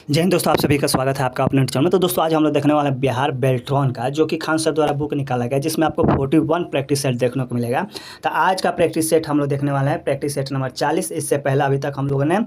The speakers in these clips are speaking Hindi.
जय हिंद दोस्तों, आप सभी का स्वागत है आपका अपने चैनल में। तो दोस्तों आज हम लोग देखने वाले हैं बिहार बेल्ट्रॉन का, जो कि खान सर द्वारा बुक निकाला गया, जिसमें आपको 41 प्रैक्टिस सेट देखने को मिलेगा। तो आज का प्रैक्टिस सेट हम लोग देखने वाले हैं प्रैक्टिस सेट नंबर 40। इससे पहले अभी तक हम लोगों ने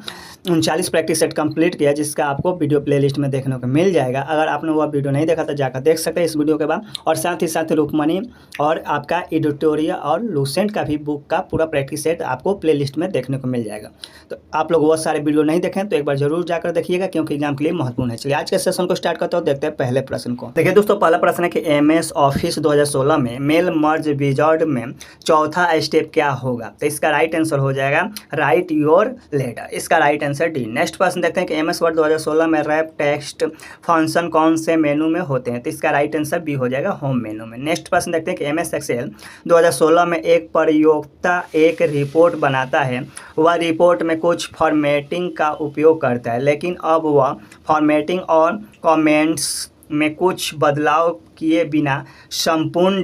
39 प्रैक्टिस सेट कंप्लीट किया, जिसका आपको वीडियो प्लेलिस्ट में देखने को मिल जाएगा। अगर आपने वह वीडियो नहीं देखा तो जाकर देख सकते हैं इस वीडियो के बाद। और साथ ही साथ रुकमणी और आपका एडिटोरियल और लूसेंट का भी बुक का पूरा प्रैक्टिस सेट आपको प्लेलिस्ट में देखने को मिल जाएगा। तो आप लोग वो सारे वीडियो नहीं देखें तो एक बार जरूर जाकर देखिएगा, क्योंकि एग्जाम के लिए महत्वपूर्ण है। चलिए आज के सेशन को स्टार्ट करते हो, देखते हैं पहले प्रश्न को। देखिए दोस्तों, पहला प्रश्न है कि एमएस ऑफिस 2016 में मेल मर्ज विजार्ड में चौथा स्टेप क्या होगा। तो इसका राइट आंसर हो जाएगा राइट योर लेटर। इसका राइट आंसर डी। नेक्स्ट प्रश्न देखते हैं कि एमएस वर्ड 2016 में रैप टेक्स्ट फंक्शन कौन से मेनू में होते हैं। तो इसका राइट आंसर बी हो जाएगा होम मेनू में। नेक्स्ट प्रश्न देखते हैं कि एमएस एक्सेल 2016 में एक प्रयोक्ता एक रिपोर्ट बनाता है। वह रिपोर्ट में कुछ फॉर्मेटिंग का उपयोग करता है, लेकिन अब वह फॉर्मेटिंग और कमेंट्स में कुछ बदलाव किए बिना संपूर्ण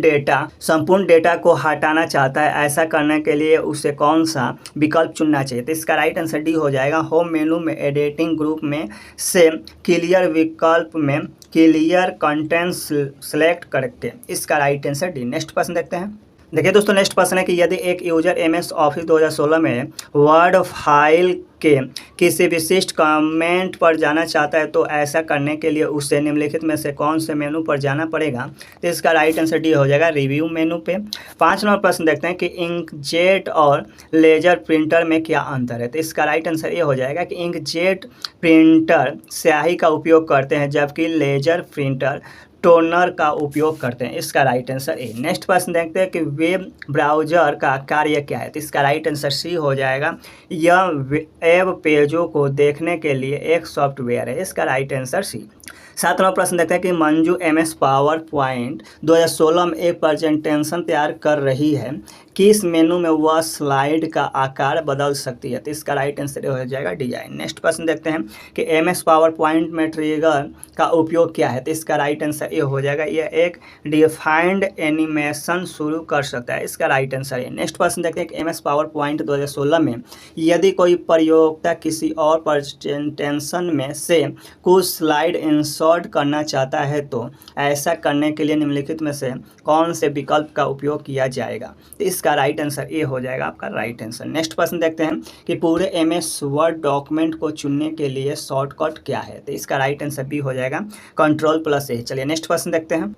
डेटा को हटाना चाहता है। ऐसा करने के लिए उसे कौन सा विकल्प चुनना चाहिए। तो इसका राइट आंसर डी हो जाएगा होम मेनू में एडिटिंग ग्रुप में से क्लियर विकल्प में क्लियर कंटेंट्स सेलेक्ट करके। इसका राइट आंसर डी। नेक्स्ट प्रश्न देखते हैं। देखिए दोस्तों, नेक्स्ट प्रश्न है कि यदि एक यूजर एमएस ऑफिस 2016 में वर्ड फाइल के किसी विशिष्ट कमेंट पर जाना चाहता है, तो ऐसा करने के लिए उसे निम्नलिखित में से कौन से मेनू पर जाना पड़ेगा। तो इसका राइट आंसर डी हो जाएगा रिव्यू मेनू पे। 5 नंबर प्रश्न देखते हैं कि इंकजेट और लेजर प्रिंटर में क्या अंतर है। तो इसका राइट आंसर ये हो जाएगा कि इंकजेट प्रिंटर स्याही का उपयोग करते हैं, जबकि लेजर प्रिंटर टोनर का उपयोग करते हैं। इसका राइट आंसर ए। नेक्स्ट प्रश्न देखते हैं कि वेब ब्राउज़र का कार्य क्या है। तो इसका राइट आंसर सी हो जाएगा। यह वेब पेजों को देखने के लिए एक सॉफ्टवेयर है। इसका राइट आंसर सी। 7 नंबर प्रश्न देखते हैं कि मंजू एमएस पावर पॉइंट 2016 में एक प्रेजेंटेशन तैयार कर रही है। किस मेनू में वह स्लाइड का आकार बदल सकती है। तो इसका राइट आंसर हो जाएगा डिजाइन। नेक्स्ट प्रश्न देखते हैं कि एमएस पावर पॉइंट में ट्रिगर का उपयोग क्या है। तो इसका राइट आंसर ये हो जाएगा, यह एक डिफाइंड एनिमेशन शुरू कर सकता है। इसका राइट आंसर है। नेक्स्ट प्रश्न देखते हैं कि एमएस पावर पॉइंट 2016 में यदि कोई प्रयोक्ता किसी और प्रेजेंटेशन में से कुछ स्लाइड इंसर्ट करना चाहता है, तो ऐसा करने के लिए निम्नलिखित में से कौन से विकल्प का उपयोग किया जाएगा। तो इसका राइट आंसर ए हो जाएगा आपका राइट आंसर। नेक्स्ट प्रश्न देखते हैं कि पूरे एमएस वर्ड डॉक्यूमेंट को चुनने के लिए शॉर्टकट क्या है। तो इसका राइट आंसर बी हो जाएगा Ctrl+A। चलिए नेक्स्ट प्रश्न देखते हैं।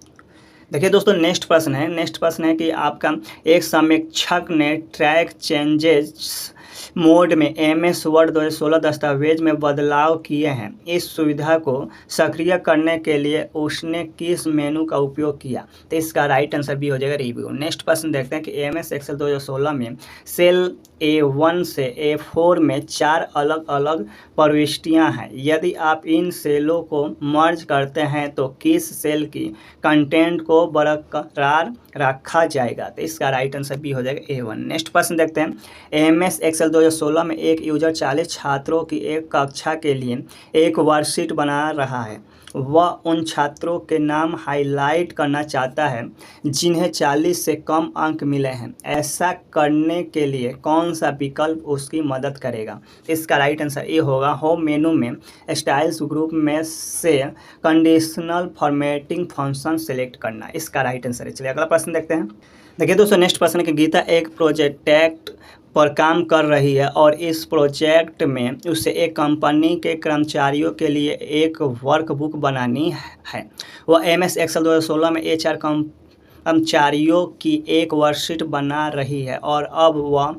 देखिए दोस्तों, नेक्स्ट प्रश्न है कि आपका एक समीक्षक ने ट्रैक चेंजेस मोड में एमएस वर्ड 2016 दस्तावेज में बदलाव किए हैं। इस सुविधा को सक्रिय करने के लिए उसने किस मेनू का उपयोग किया। तो इसका राइट आंसर भी हो जाएगा रिव्यू। नेक्स्ट प्रश्न देखते हैं कि एमएस एक्सेल 2016 में सेल A1 से A4 में 4 अलग अलग प्रविष्टियां हैं। यदि आप इन सेलों को मर्ज करते हैं तो किस सेल की कंटेंट को बरकरार रखा जाएगा। तो इसका राइट आंसर भी हो जाएगा A1। नेक्स्ट प्रश्न देखते हैं। एमएस एक्सेल 2016 में एक यूजर 40 छात्रों की एक कक्षा के लिए एक वर्कशीट बना रहा है। वह उन छात्रों के नाम हाईलाइट करना चाहता है जिन्हें 40 से कम अंक मिले हैं। ऐसा करने के लिए कौन सा विकल्प उसकी मदद करेगा। इसका राइट आंसर ये होगा होम मेनू में स्टाइल्स ग्रुप में से कंडीशनल फॉर्मेटिंग फंक्शन सेलेक्ट करना। इसका राइट आंसर है। चलिए अगला प्रश्न देखते हैं। देखिए दोस्तों, नेक्स्ट प्रश्न है कि गीता एक प्रोजेक्ट पर काम कर रही है और इस प्रोजेक्ट में उसे एक कंपनी के कर्मचारियों के लिए एक वर्कबुक बनानी है। वह एमएस एक्सेल 2016 में HR कर्मचारियों की एक वर्कशीट बना रही है और अब वह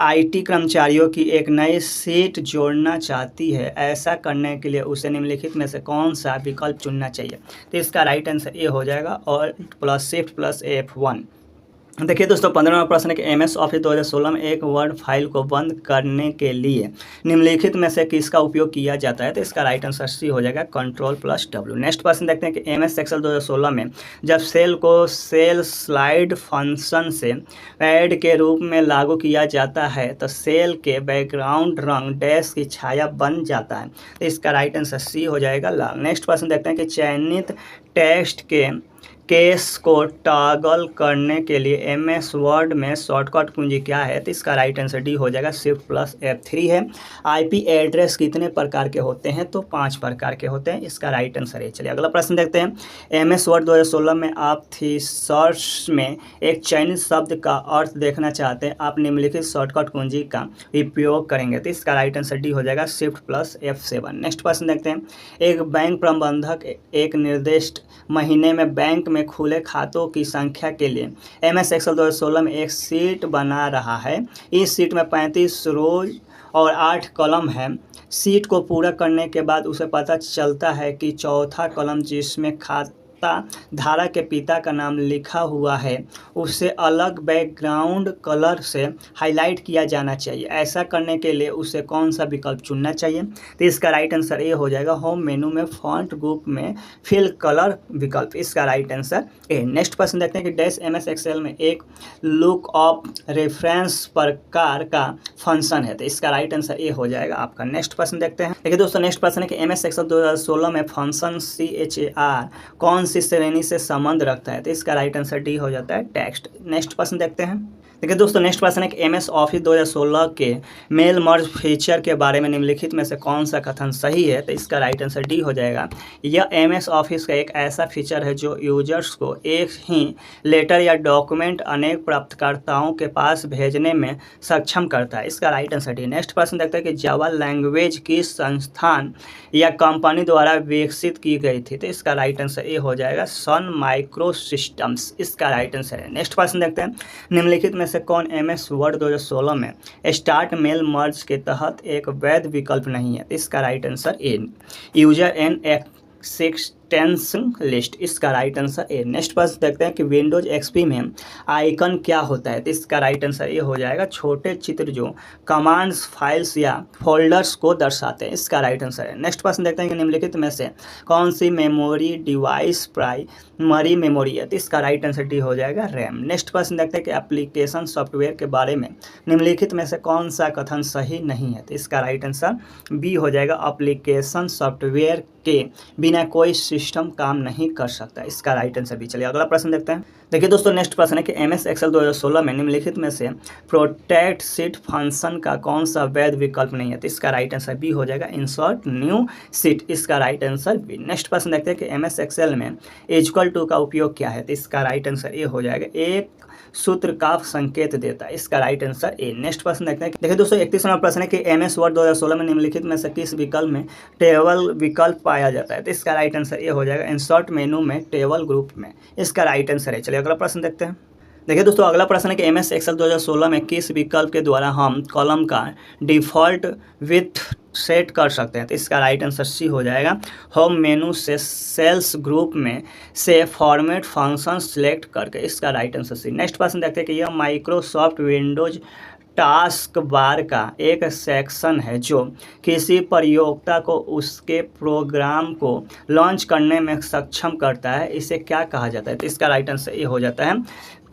IT कर्मचारियों की एक नई शीट जोड़ना चाहती है। ऐसा करने के लिए उसे निम्नलिखित में से कौन सा विकल्प चुनना चाहिए। तो इसका राइट आंसर ये हो जाएगा Alt+Shift+F1। देखिए दोस्तों, 15वां प्रश्न है कि एमएस ऑफिस 2016 में एक वर्ड फाइल को बंद करने के लिए निम्नलिखित में से किसका उपयोग किया जाता है। तो इसका राइट आंसर सी हो जाएगा Ctrl+W। नेक्स्ट प्रश्न देखते हैं कि एमएस एक्सेल 2016 में जब सेल को सेल स्लाइड फंक्शन से ऐड के रूप में लागू किया जाता है तो सेल के बैकग्राउंड रंग डैश की छाया बन जाता है। तो इसका राइट आंसर सी हो जाएगा लाल। नेक्स्ट प्रश्न देखते हैं कि चयनित टेक्स्ट के केस को टॉगल करने के लिए एमएस वर्ड में शॉर्टकट कुंजी क्या है? तो इसका राइट आंसर डी हो जाएगा, शिफ्ट प्लस F3 है। आईपी एड्रेस कितने प्रकार के होते हैं? तो 5 प्रकार के होते हैं, इसका राइट आंसर है। चलिए अगला प्रश्न देखते हैं। एमएस वर्ड 2016 में आप थीसर्स में एक चयनित शब्द का अर्थ देखना चाहते हैं, आप निम्नलिखित शॉर्टकट कुंजी का उपयोग करेंगे। तो इसका राइट आंसर डी हो जाएगा, शिफ्ट प्लस F7। नेक्स्ट प्रश्न देखते हैं। एक बैंक प्रबंधक एक निर्दिष्ट महीने में बैंक में खुले खातों की संख्या के लिए एमएस एक्सेल 2016 में एक शीट बना रहा है। इस शीट में 35 रोज और 8 कॉलम है। शीट को पूरा करने के बाद उसे पता चलता है कि चौथा कॉलम जिसमें खाता धारा के पिता का नाम लिखा हुआ है उसे अलग बैकग्राउंड कलर से हाईलाइट किया जाना चाहिए। ऐसा करने के लिए उसे कौन सा विकल्प चुनना चाहिए? तो इसका राइट आंसर ए हो जाएगा, होम मेनू में फॉन्ट ग्रुप में फिल कलर विकल्प, इसका राइट आंसर ए। नेक्स्ट प्रश्न देखते हैं कि डैश एमएस एक्सेल में एक लुक अप रेफरेंस प्रकार का फंक्शन है। तो इसका राइट आंसर ए हो जाएगा आपका। नेक्स्ट प्रश्न देखते हैं। देखिए दोस्तों, नेक्स्ट प्रश्न है कि एमएस एक्सेल 2016 में फंक्शन CHAR कौन सी श्रेणी से संबंध रखता है? तो इसका राइट आंसर डी हो जाता है, टेक्स्ट। नेक्स्ट प्रश्न देखते हैं। देखिए दोस्तों, नेक्स्ट प्रश्न है कि एमएस ऑफिस 2016 के मेल मर्ज फीचर के बारे में निम्नलिखित में से कौन सा कथन सही है? तो इसका राइट आंसर डी हो जाएगा। यह एमएस ऑफिस का एक ऐसा फीचर है जो यूजर्स को एक ही लेटर या डॉक्यूमेंट अनेक प्राप्तकर्ताओं के पास भेजने में सक्षम करता है, इसका राइट आंसर डी। नेक्स्ट प्रश्न देखते हैं कि जावा लैंग्वेज किस संस्थान या कंपनी द्वारा विकसित की गई थी? तो इसका राइट आंसर ए हो जाएगा, सन माइक्रो सिस्टम्स, इसका राइट आंसर है। नेक्स्ट प्रश्न देखते हैं। निम्नलिखित में से कौन एमएस वर्ड 2016 में स्टार्ट मेल मर्ज के तहत एक वैध विकल्प नहीं है? इसका right answer A, user and extension list, इसका राइट आंसर ए। नेक्स्ट प्रश्न देखते हैं कि विंडोज एक्सपी में आइकन क्या होता है? तो इसका राइट आंसर ए हो जाएगा, छोटे चित्र जो कमांड्स फाइल्स या फोल्डर्स को दर्शाते हैं, इसका राइट आंसर है। नेक्स्ट प्रश्न देखते हैं कि निम्नलिखित में से कौन सी मेमोरी डिवाइस प्राइमरी मेमोरी है? तो इसका राइट आंसर डी हो जाएगा, रैम। नेक्स्ट प्रश्न देखते हैं कि एप्लीकेशन सॉफ्टवेयर के बारे में निम्नलिखित में से कौन सा कथन सही नहीं है? तो इसका राइट आंसर बी हो जाएगा, एप्लीकेशन सॉफ्टवेयर के बिना कोई सिस्टम काम नहीं कर सकता, इसका राइट आंसर भी। चलिए अगला प्रश्न देखते हैं। देखिए दोस्तों, नेक्स्ट प्रश्न है कि एमएस एक्सेल 2016 में निम्नलिखित में से प्रोटेक्ट सीट फंक्शन का कौन सा वैध विकल्प नहीं है? तो इसका राइट आंसर बी हो जाएगा, इंसर्ट न्यू सीट, इसका राइट आंसर बी। नेक्स्ट प्रश्न देखते हैं कि एमएस एक्सेल में इक्वल टू का उपयोग क्या है? तो इसका राइट आंसर ए हो जाएगा, एक सूत्र का संकेत देता है, इसका राइट आंसर ए। नेक्स्ट प्रश्न देखते हैं। देखिए दोस्तों, 31वां प्रश्न है कि एमएस वर्ड 2016 में निम्नलिखित में से किस विकल्प में टेबल विकल्प पाया जाता है? तो इसका राइट आंसर ए हो जाएगा, इंसर्ट मेनू में टेबल ग्रुप में, इसका राइट आंसर है। चलिए अगला प्रश्न देखते हैं। देखिए दोस्तों, अगला प्रश्न है कि एमएस एक्सेल 2016 में किस विकल्प के द्वारा हम कॉलम का डिफ़ॉल्ट विड्थ सेट कर सकते हैं? तो इसका राइट आंसर सी हो जाएगा, होम मेनू से सेल्स ग्रुप में से फॉर्मेट फंक्शन सिलेक्ट करके, इसका राइट आंसर सी। नेक्स्ट प्रश्न देखते हैं कि यह माइक्रोसॉफ्ट विंडोज टास्क बार का एक सेक्शन है जो किसी प्रयोक्ता को उसके प्रोग्राम को लॉन्च करने में सक्षम करता है, इसे क्या कहा जाता है? तो इसका राइट आंसर ये हो जाता है,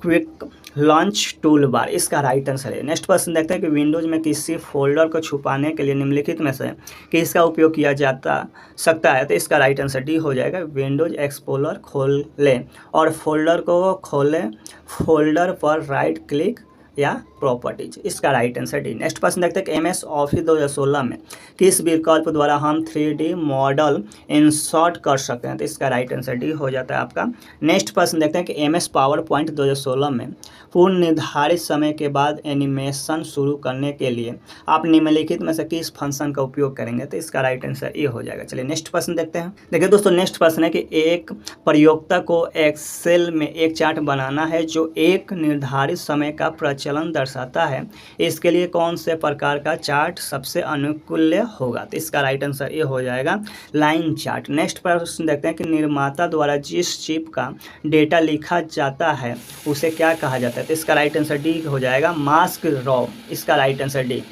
क्विक लॉन्च टूल बार, इसका राइट आंसर है। नेक्स्ट प्रश्न देखते हैं कि विंडोज में किसी फोल्डर को छुपाने के लिए निम्नलिखित में से किसका उपयोग किया जाता सकता है? तो इसका राइट आंसर डी हो जाएगा, विंडोज एक्सप्लोरर खोलें और फोल्डर को खोलें, फोल्डर पर राइट क्लिक या प्रॉपर्टीज, इसका राइट आंसर डी। नेक्स्ट प्रश्न देखते हैं कि एमएस ऑफिस 2016 में किस विकल्प द्वारा हम 3D मॉडल इंसर्ट कर सकते हैं? तो इसका राइट आंसर डी हो जाता है आपका। नेक्स्ट प्रश्न देखते हैं कि एमएस पावर पॉइंट 2016 में पूर्ण निर्धारित समय के बाद एनिमेशन शुरू करने के लिए आप निम्नलिखित में से किस फंक्शन का उपयोग करेंगे? तो इसका राइट आंसर ए हो जाएगा। चलिए नेक्स्ट प्रश्न देखते हैं। देखिए दोस्तों, नेक्स्ट प्रश्न है कि एक प्रयोक्ता को एक्सेल में एक चार्ट बनाना है जो एक निर्धारित समय का प्रचलन दर्शाता है, इसके लिए कौन से प्रकार का चार्ट सबसे अनुकूल होगा? तो इसका राइट आंसर ये हो जाएगा, लाइन चार्ट। नेक्स्ट प्रश्न देखते हैं कि निर्माता द्वारा जिस चिप का डेटा लिखा जाता है उसे क्या कहा जाता है? तो इसका राइट आंसर डी हो जाएगा, मास्क रॉ, इसका राइट आंसर डी।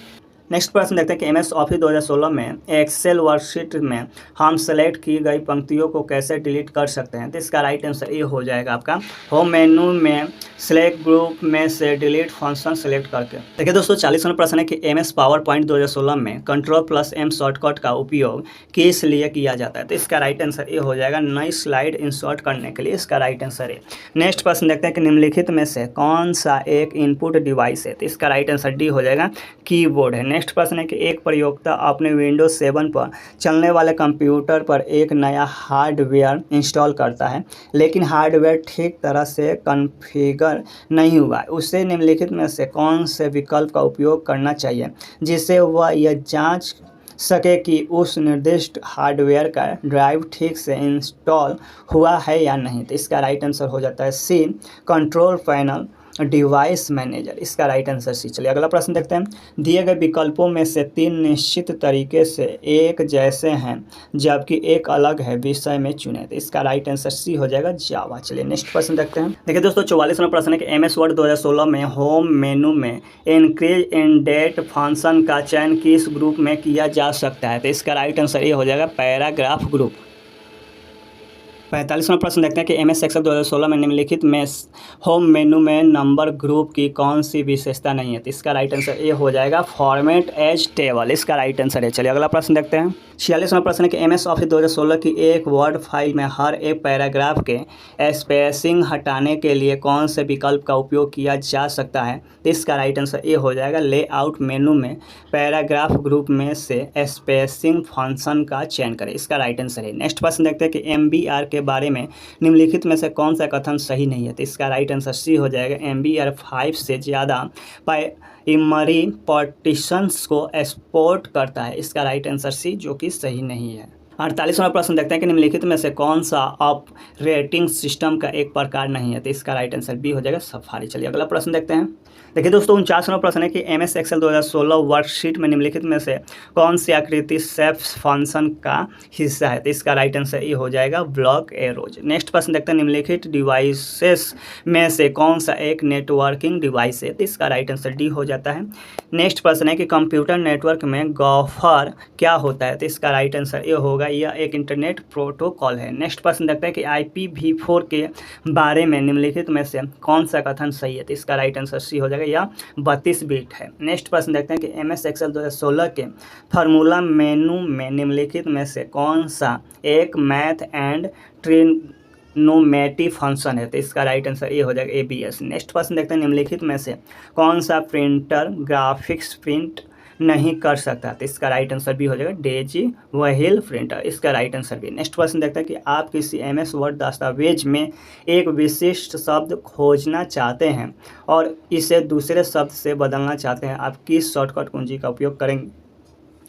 नेक्स्ट प्रश्न देखते हैं कि MS ऑफिस 2016 में एक्सेल वर्कशीट में हम सेलेक्ट की गई पंक्तियों को कैसे डिलीट कर सकते हैं। तो इसका राइट आंसर ये हो जाएगा आपका होम मेनू में सेलेक्ट ग्रुप में से डिलीट फंक्शन सेलेक्ट करके। देखिए दोस्तों 40वां प्रश्न है कि MS पावर पॉइंट 2016 में Ctrl+M शॉर्टकट का उपयोग किस लिए किया जाता है। तो इसका राइट आंसर ये हो जाएगा नई स्लाइड इंसर्ट करने के लिए। इसका राइट आंसर है। नेक्स्ट प्रश्न देखते हैं कि निम्नलिखित में से कौन सा एक इनपुट डिवाइस है। तो इसका राइट आंसर डी हो जाएगा कीबोर्ड है। नेक्स्ट प्रश्न है कि एक प्रयोक्ता अपने विंडोज 7 पर चलने वाले कंप्यूटर पर एक नया हार्डवेयर इंस्टॉल करता है, लेकिन हार्डवेयर ठीक तरह से कॉन्फ़िगर नहीं हुआ। उसे निम्नलिखित में से कौन से विकल्प का उपयोग करना चाहिए जिससे वह यह जांच सके कि उस निर्दिष्ट हार्डवेयर का ड्राइव ठीक से इंस्टॉल हुआ है या नहीं। तो इसका राइट आंसर हो जाता है C control panel device manager. इसका राइट आंसर सी। चलिए अगला प्रश्न देखते हैं। दिए गए विकल्पों में से 3 निश्चित तरीके से एक जैसे हैं जबकि एक अलग है, विषय में चुने। तो इसका राइट आंसर सी हो जाएगा जावा। चलिए नेक्स्ट प्रश्न देखते हैं। देखिए दोस्तों 44वां प्रश्न है कि MS वर्ड 2016 में होम मेनू में इंक्रीज इन डेट फंक्शन का चयन किस ग्रुप में किया जा सकता है। तो इसका राइट आंसर ये हो जाएगा पैराग्राफ ग्रुप। 45वां प्रश्न देखते हैं कि MS एक्सेल 2016 में निम्नलिखित में होम मेनू में नंबर ग्रुप की कौन सी विशेषता नहीं है। तो इसका राइट आंसर ये हो जाएगा फॉर्मेट एज टेबल। इसका राइट आंसर है। चलिए अगला प्रश्न देखते हैं। 46वां प्रश्न है कि MS ऑफिस 2016 की एक वर्ड फाइल में हर एक पैराग्राफ के स्पेसिंग हटाने के लिए कौन से विकल्प का उपयोग किया जा सकता है। तो इसका राइट आंसर ये हो जाएगा लेआउट मेनू में पैराग्राफ ग्रुप में से स्पेसिंग फंक्शन का चयन करें। इसका राइट आंसर है। नेक्स्ट प्रश्न देखते हैं कि MBR के बारे में निम्नलिखित में से कौन सा कथन सही नहीं है। तो इसका राइट आंसर सी हो जाएगा MBR 5 से ज़्यादा प्राइमरी पार्टीशंस को सपोर्ट करता है। इसका राइट आंसर सी, जो कि सही नहीं है। 48वां प्रश्न देखते हैं कि निम्नलिखित में से कौन सा ऑपरेटिंग सिस्टम का एक प्रकार नहीं है। तो इसका राइट आंसर बी हो जाएगा सफारी। चलिए अगला प्रश्न देखते हैं। देखिए दोस्तों 49वां प्रश्न है कि MS एक्सेल 2016 वर्कशीट में निम्नलिखित में से कौन सी आकृति शेप्स फंक्शन का हिस्सा है। तो इसका राइट आंसर ये हो जाएगा ब्लॉक एरोज। नेक्स्ट प्रश्न देखते हैं निम्नलिखित डिवाइसेस में से कौन सा एक नेटवर्किंग डिवाइस है। तो इसका राइट आंसर डी हो जाता है। नेक्स्ट प्रश्न है कि कंप्यूटर नेटवर्क में गॉफर क्या होता है। तो इसका राइट आंसर ये होगा, यह एक इंटरनेट प्रोटोकॉल है। नेक्स्ट प्रश्न देखते हैं कि IPv4 के बारे में निम्नलिखित में से कौन सा कथन सही है। तो इसका राइट आंसर सी हो जाएगा, यह 32 बिट है। नेक्स्ट प्रश्न देखते हैं कि MS एक्सेल 2016 के फार्मूला मेनू में निम्नलिखित में से कौन सा एक मैथ एंड ट्रिग्नोमेट्री फंक्शन है। तो इसका राइट आंसर ये हो जाएगा ABS। नेक्स्ट प्रश्न देखते हैं निम्नलिखित में से कौन सा प्रिंटर ग्राफिक्स प्रिंट नहीं कर सकता। तो इसका राइट आंसर भी हो जाएगा डेजी व्हील प्रिंटर। इसका राइट आंसर भी। नेक्स्ट क्वेश्चन देखते हैं कि आप किसी MS वर्ड दस्तावेज में एक विशिष्ट शब्द खोजना चाहते हैं और इसे दूसरे शब्द से बदलना चाहते हैं, आप किस शॉर्टकट कुंजी का उपयोग करेंगे।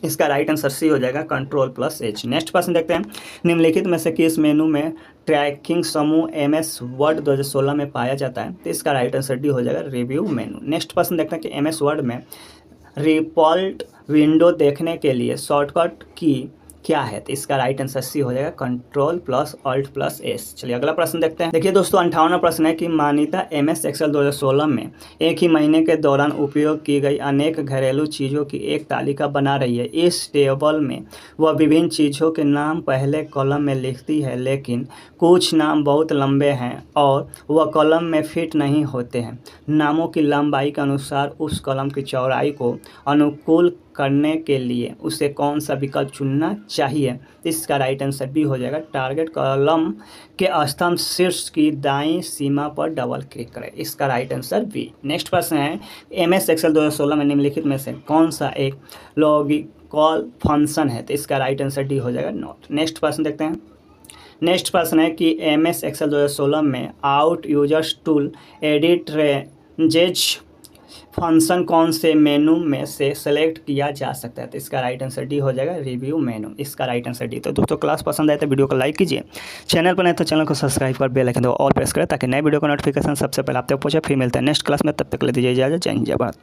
इसका राइट आंसर सी हो जाएगा Ctrl+H। नेक्स्ट क्वेश्चन देखते हैं निम्नलिखित में से किस मेनू में ट्रैकिंग समूह MS वर्ड 2016 में पाया जाता है। तो इसका राइट आंसर डी हो जाएगा रिव्यू मेनू। नेक्स्ट क्वेश्चन देखते हैं कि MS वर्ड में रिपोर्ट विंडो देखने के लिए शॉर्टकट की क्या है। तो इसका राइट आंसर सी हो जाएगा Ctrl+Alt+S। चलिए अगला प्रश्न देखते हैं। देखिए दोस्तों 58वां प्रश्न है कि मान्यता MS एक्सेल 2016 में एक ही महीने के दौरान उपयोग की गई अनेक घरेलू चीज़ों की एक तालिका बना रही है। इस टेबल में वह विभिन्न चीज़ों के नाम पहले कॉलम में लिखती है, लेकिन कुछ नाम बहुत लंबे हैं और वह कॉलम में फिट नहीं होते हैं। नामों की लंबाई के अनुसार उस कॉलम की चौड़ाई को अनुकूल करने के लिए उसे कौन सा विकल्प चुनना चाहिए। इसका राइट आंसर भी हो जाएगा टारगेट कॉलम के स्तंभ शीर्ष की दाईं सीमा पर डबल क्लिक करें। इसका राइट आंसर बी। नेक्स्ट प्रश्न है MS एक्सेल 2016 में निम्नलिखित में से कौन सा एक लॉजिकल फंक्शन है। तो इसका राइट आंसर डी हो जाएगा नॉट। नेक्स्ट प्रश्न देखते हैं। नेक्स्ट प्रश्न है कि MS एक्सेल 2016 में out users tool edit ranges function कौन से मेनू में से सेलेक्ट किया जा सकता है। तो इसका राइट आंसर डी हो जाएगा रिव्यू मेनू। इसका राइट आंसर डी। तो दोस्तों क्लास पसंद आए तो वीडियो को लाइक कीजिए, चैनल पर नहीं तो चैनल को सब्सक्राइब कर बेल आइकन दो और प्रेस करें ताकि नए वीडियो का नोटिफिकेशन सबसे पहले आप तक पहुंचे। फिर मिलते हैं नेक्स्ट क्लास में, तब तक ले दीजिए इजाजत। जय हिंद जय भारत।